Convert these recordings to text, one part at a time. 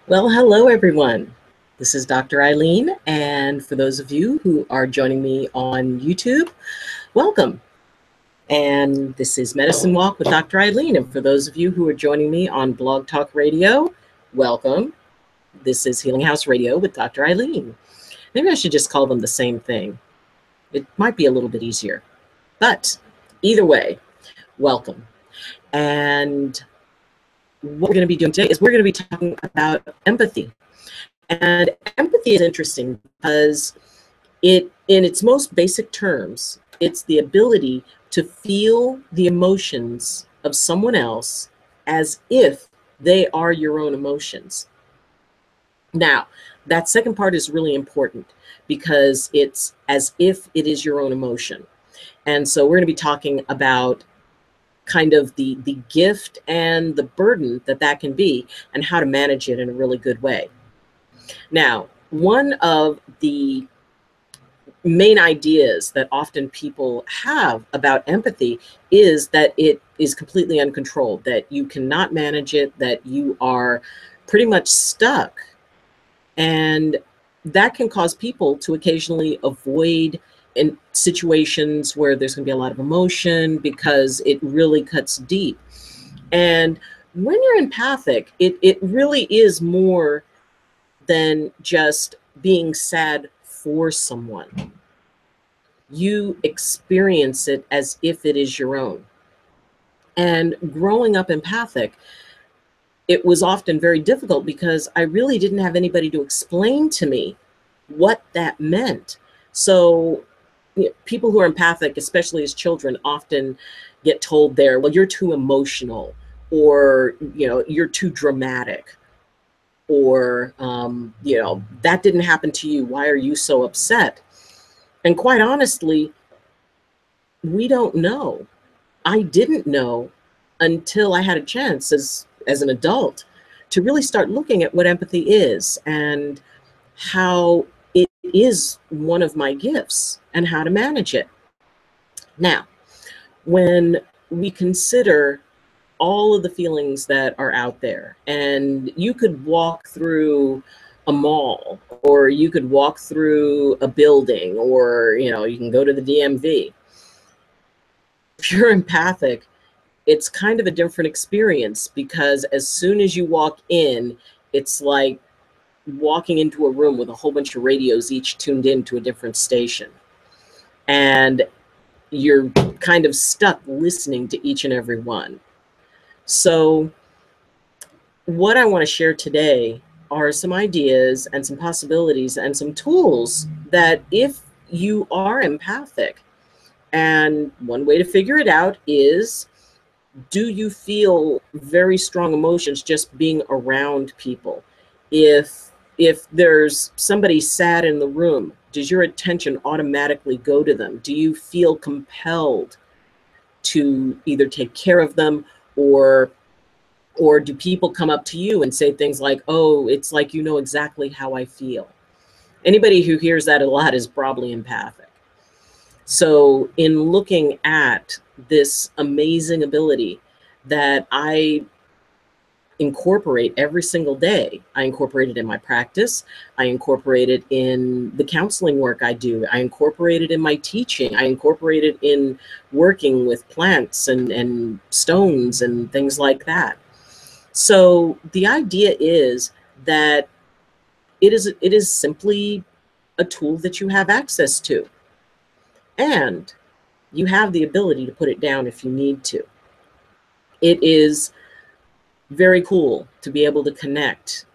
Well, hello everyone. This is Dr. Eileen, and for those of you who are joining me on YouTube, welcome. And this is Medicine Walk with Dr. Eileen, and for those of you who are joining me on Blog Talk Radio, welcome. This is Healing House Radio with Dr. Eileen. Maybe I should just call them the same thing. It might be a little bit easier, but either way, welcome. And what we're going to be doing today is we're going to be talking about empathy. And empathy is interesting because in its most basic terms, it's the ability to feel the emotions of someone else as if they are your own emotions. Now, that second part is really important because it's as if it is your own emotion. And so we're going to be talking about kind of the gift and the burden that can be and how to manage it in a really good way. Now, one of the main ideas that often people have about empathy is that it is completely uncontrolled, that you cannot manage it, that you are pretty much stuck. And that can cause people to occasionally avoid in situations where there's going to be a lot of emotion because it really cuts deep. And when you're empathic, it really is more than just being sad for someone. You experience it as if it is your own. And growing up empathic, it was often very difficult because I really didn't have anybody to explain to me what that meant. So people who are empathic, especially as children, often get told well, you're too emotional, or, you're too dramatic, or, that didn't happen to you. Why are you so upset? And quite honestly, we don't know. I didn't know until I had a chance as an adult to really start looking at what empathy is and how it is one of my gifts and how to manage it. Now, when we consider all of the feelings that are out there, and you could walk through a mall, or you could walk through a building, or you can go to the DMV. If you're empathic, it's kind of a different experience, because as soon as you walk in, it's like walking into a room with a whole bunch of radios, each tuned in to a different station, and you're kind of stuck listening to each and every one. So what I want to share today are some ideas and some possibilities and some tools that, if you are empathic, and one way to figure it out is, do you feel very strong emotions just being around people? If there's somebody sad in the room, does your attention automatically go to them? Do you feel compelled to either take care of them, or do people come up to you and say things like, oh, it's like you know exactly how I feel? Anybody who hears that a lot is probably empathic. So in looking at this amazing ability that I incorporate every single day, I incorporate it in my practice, I incorporate it in the counseling work I do, I incorporate it in my teaching, I incorporate it in working with plants and stones and things like that. So the idea is that it is simply a tool that you have access to, and you have the ability to put it down if you need to. It is very cool to be able to connect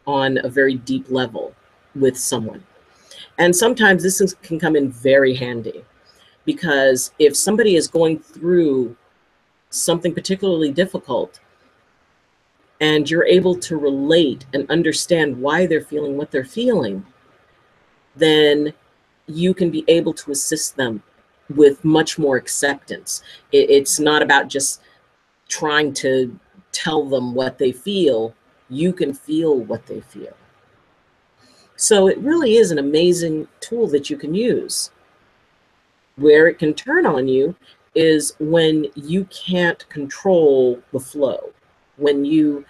on a very deep level with someone. And sometimes can come in very handy, because if somebody is going through something particularly difficult, and you're able to relate and understand why they're feeling what they're feeling, then you can be able to assist them with much more acceptance. It's not about just trying to tell them what they feel. You can feel what they feel. So it really is an amazing tool that you can use. Where it can turn on you is when you can't control the flow, when you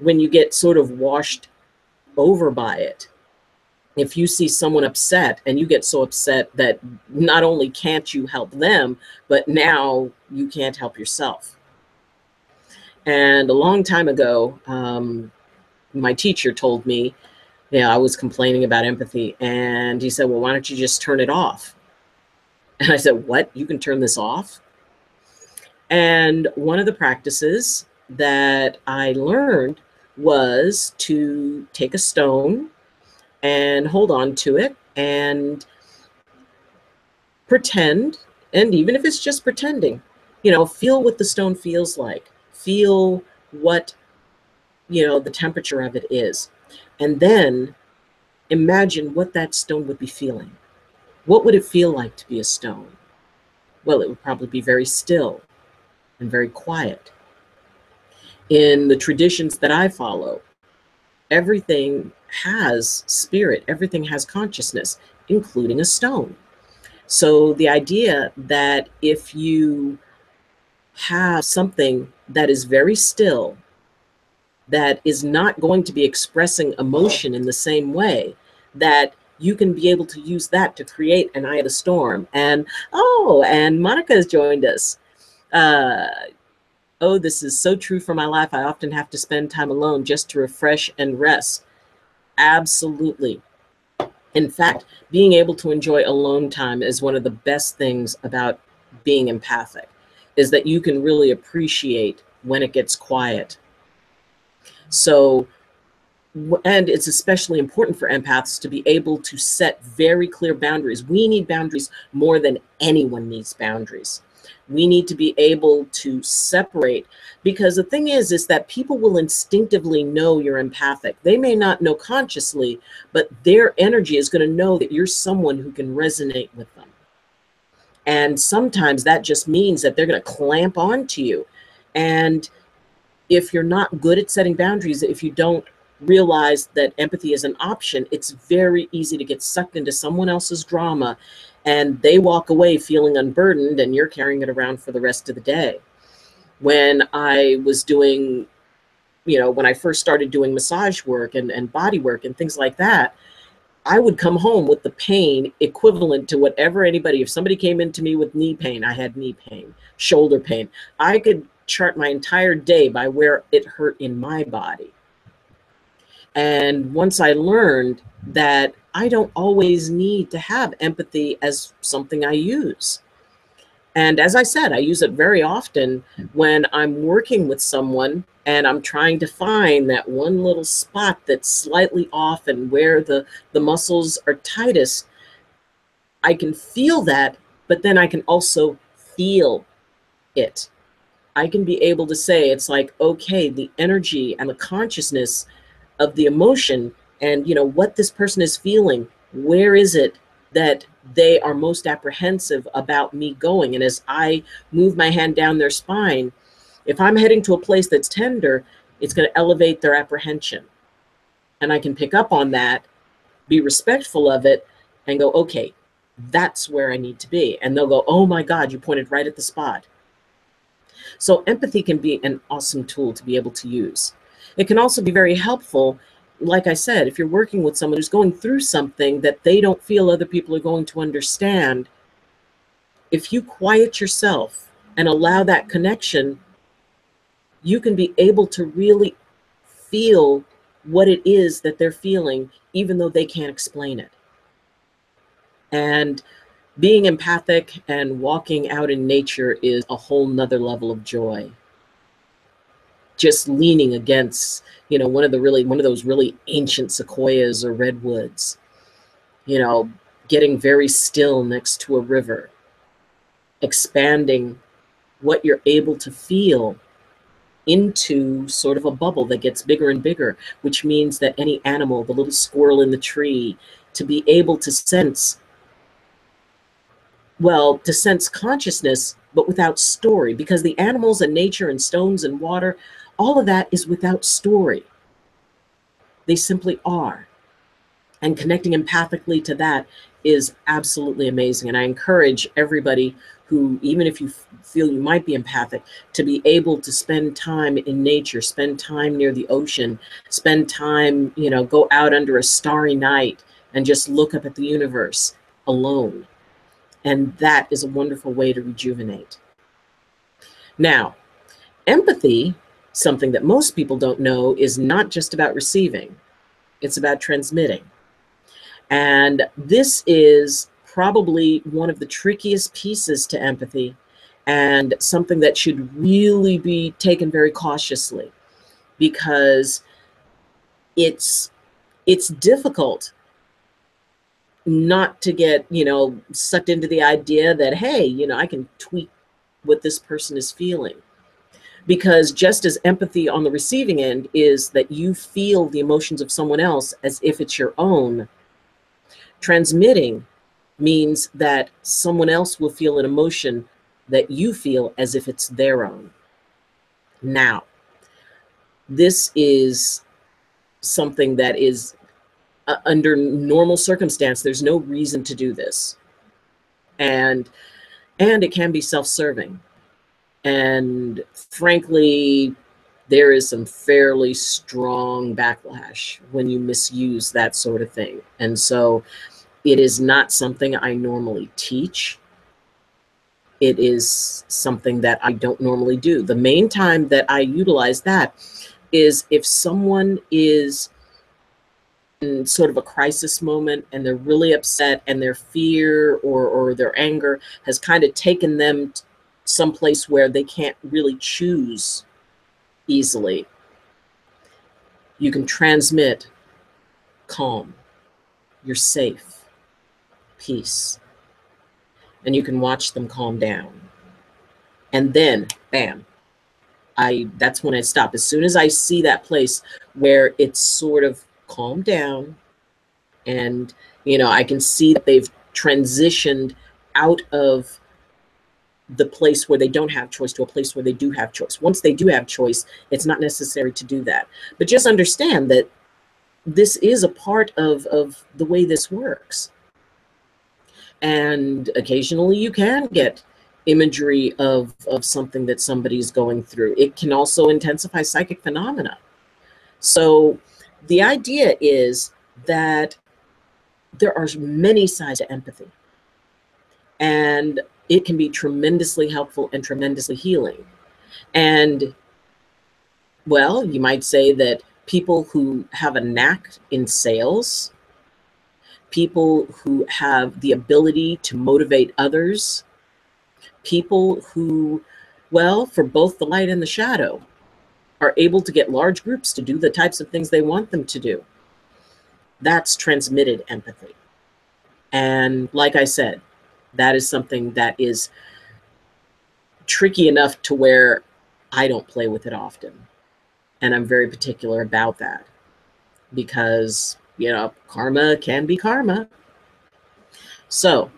when you get sort of washed over by it. If you see someone upset and you get so upset that not only can't you help them, but now you can't help yourself. And a long time ago, my teacher told me, I was complaining about empathy, and he said, well, why don't you just turn it off? And I said, what? You can turn this off? And one of the practices that I learned was to take a stone and hold on to it and pretend, and even if it's just pretending, feel what the stone feels like, feel what, the temperature of it is, and then imagine what that stone would be feeling. What would it feel like to be a stone? Well, it would probably be very still and very quiet. In the traditions that I follow, everything has spirit, everything has consciousness, including a stone. So the idea that if you have something that is very still, that is not going to be expressing emotion in the same way, that you can be able to use that to create an eye of the storm. And Monica has joined us. This is so true for my life. I often have to spend time alone just to refresh and rest. Absolutely. In fact, being able to enjoy alone time is one of the best things about being empathic, is that you can really appreciate when it gets quiet. So, and it's especially important for empaths to be able to set very clear boundaries. We need boundaries more than anyone needs boundaries. We need to be able to separate, because the thing is that people will instinctively know you're empathic. They may not know consciously, but their energy is going to know that you're someone who can resonate with them. And sometimes that just means that they're going to clamp onto you. And if you're not good at setting boundaries, if you don't realize that empathy is an option, it's very easy to get sucked into someone else's drama, and they walk away feeling unburdened, and you're carrying it around for the rest of the day. When I was doing, when I first started doing massage work and body work and things like that, I would come home with the pain equivalent to whatever if somebody came into me with knee pain, I had knee pain, shoulder pain. I could chart my entire day by where it hurt in my body. And once I learned that I don't always need to have empathy as something I use. And as I said, I use it very often when I'm working with someone and I'm trying to find that one little spot that's slightly off and where the muscles are tightest. I can feel that, but then I can also feel it. I can be able to say, it's like, okay, the energy and the consciousness of the emotion and what this person is feeling, where is it that they are most apprehensive about me going? And as I move my hand down their spine, if I'm heading to a place that's tender, it's going to elevate their apprehension. And I can pick up on that, be respectful of it, and go, okay, that's where I need to be. And they'll go, oh my God, you pointed right at the spot. So empathy can be an awesome tool to be able to use. It can also be very helpful, like I said, if you're working with someone who's going through something that they don't feel other people are going to understand. If you quiet yourself and allow that connection, you can be able to really feel what it is that they're feeling, even though they can't explain it. And being empathic and walking out in nature is a whole nother level of joy. Just leaning against, one of those really ancient sequoias or redwoods, getting very still next to a river, expanding what you're able to feel into sort of a bubble that gets bigger and bigger, which means that any animal, the little squirrel in the tree, to be able to sense consciousness, but without story, because the animals and nature and stones and water, all of that is without story. They simply are. And connecting empathically to that is absolutely amazing. And I encourage everybody who, even if you feel you might be empathic, to be able to spend time in nature, spend time near the ocean, spend time, go out under a starry night and just look up at the universe alone. And that is a wonderful way to rejuvenate. Now, empathy, something that most people don't know, is not just about receiving, it's about transmitting. And this is probably one of the trickiest pieces to empathy, and something that should really be taken very cautiously, because it's difficult not to get, sucked into the idea that, hey, I can tweak what this person is feeling. Because just as empathy on the receiving end is that you feel the emotions of someone else as if it's your own, transmitting means that someone else will feel an emotion that you feel as if it's their own. Now, this is something that is, under normal circumstance, there's no reason to do this. And it can be self-serving. And frankly, there is some fairly strong backlash when you misuse that sort of thing. And so it is not something I normally teach. It is something that I don't normally do. The main time that I utilize that is if someone is in sort of a crisis moment and they're really upset, and their fear or their anger has kind of taken them someplace where they can't really choose easily. You can transmit calm, you're safe, peace, and you can watch them calm down. And then, bam, that's when I stop. As soon as I see that place where it's sort of calmed down, and I can see that they've transitioned out of the place where they don't have choice to a place where they do have choice. Once they do have choice, it's not necessary to do that. But just understand that this is a part of the way this works. And occasionally you can get imagery of something that somebody's going through. It can also intensify psychic phenomena. So the idea is that there are many sides to empathy, and it can be tremendously helpful and tremendously healing. And, well, you might say that people who have a knack in sales, people who have the ability to motivate others, people who, well, for both the light and the shadow, are able to get large groups to do the types of things they want them to do. That's transmitted empathy. And like I said, that is something that is tricky enough to where I don't play with it often. And I'm very particular about that, because, karma can be karma. So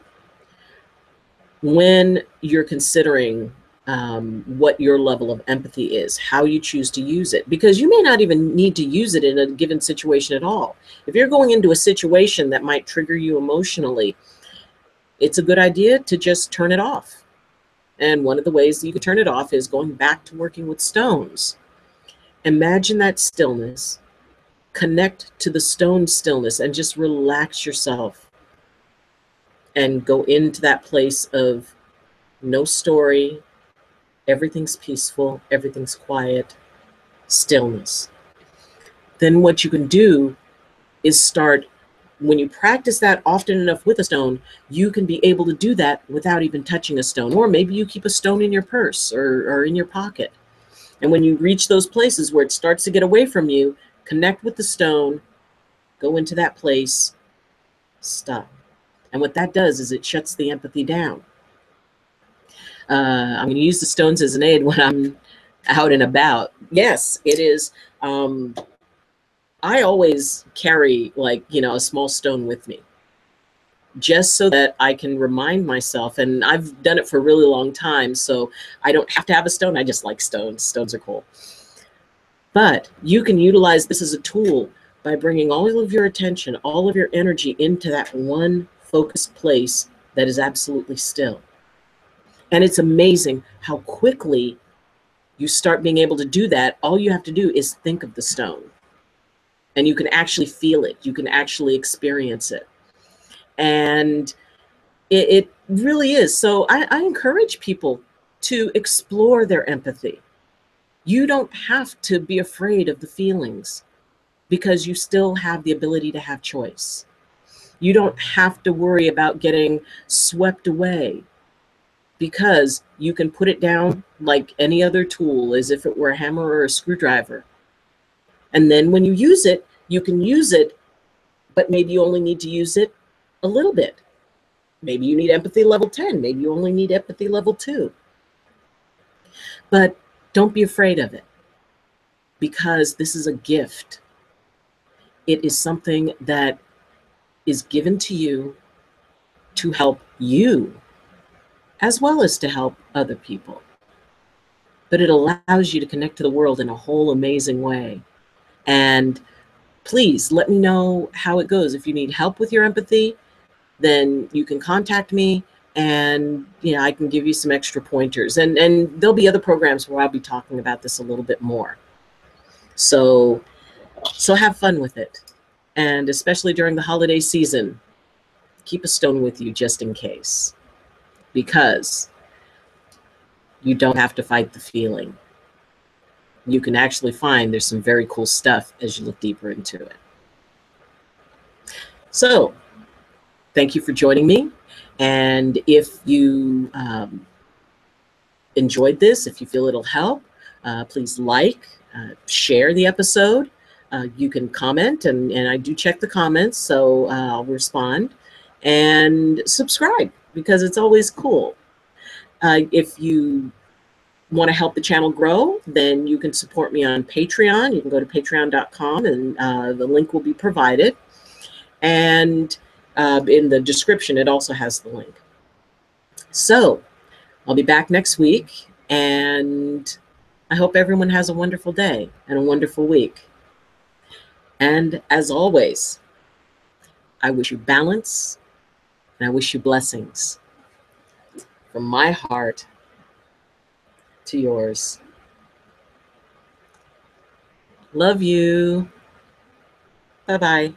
when you're considering what your level of empathy is, how you choose to use it, because you may not even need to use it in a given situation at all. If you're going into a situation that might trigger you emotionally, it's a good idea to just turn it off. And one of the ways that you can turn it off is going back to working with stones. Imagine that stillness, connect to the stone stillness, and just relax yourself and go into that place of no story, everything's peaceful, everything's quiet, stillness. Then what you can do is start, when you practice that often enough with a stone, you can be able to do that without even touching a stone. Or maybe you keep a stone in your purse or in your pocket. And when you reach those places where it starts to get away from you, connect with the stone, go into that place, stop. And what that does is it shuts the empathy down. I'm going to use the stones as an aid when I'm out and about. Yes, it is. I always carry a small stone with me, just so that I can remind myself. And I've done it for a really long time, so I don't have to have a stone. I just like stones. Stones are cool. But you can utilize this as a tool by bringing all of your attention, all of your energy into that one focused place that is absolutely still. And it's amazing how quickly you start being able to do that. All you have to do is think of the stone, and you can actually feel it. You can actually experience it. And it really is. So I encourage people to explore their empathy. You don't have to be afraid of the feelings because you still have the ability to have choice. You don't have to worry about getting swept away because you can put it down like any other tool, as if it were a hammer or a screwdriver. And then when you use it, you can use it, but maybe you only need to use it a little bit. Maybe you need empathy level 10. Maybe you only need empathy level 2. But don't be afraid of it, because this is a gift. It is something that is given to you to help you as well as to help other people. But it allows you to connect to the world in a whole amazing way. And please let me know how it goes. If you need help with your empathy, then you can contact me, and I can give you some extra pointers. And there'll be other programs where I'll be talking about this a little bit more. So have fun with it. And especially during the holiday season, keep a stone with you just in case, because you don't have to fight the feeling. You can actually find there's some very cool stuff as you look deeper into it. So thank you for joining me. And if you enjoyed this, if you feel it'll help, please share the episode. You can comment, and I do check the comments, so I'll respond. And subscribe, because it's always cool. If you want to help the channel grow, then you can support me on Patreon. You can go to patreon.com, and the link will be provided. And in the description, it also has the link. So I'll be back next week, and I hope everyone has a wonderful day and a wonderful week. And as always, I wish you balance, and I wish you blessings from my heart to yours. Love you. Bye-bye.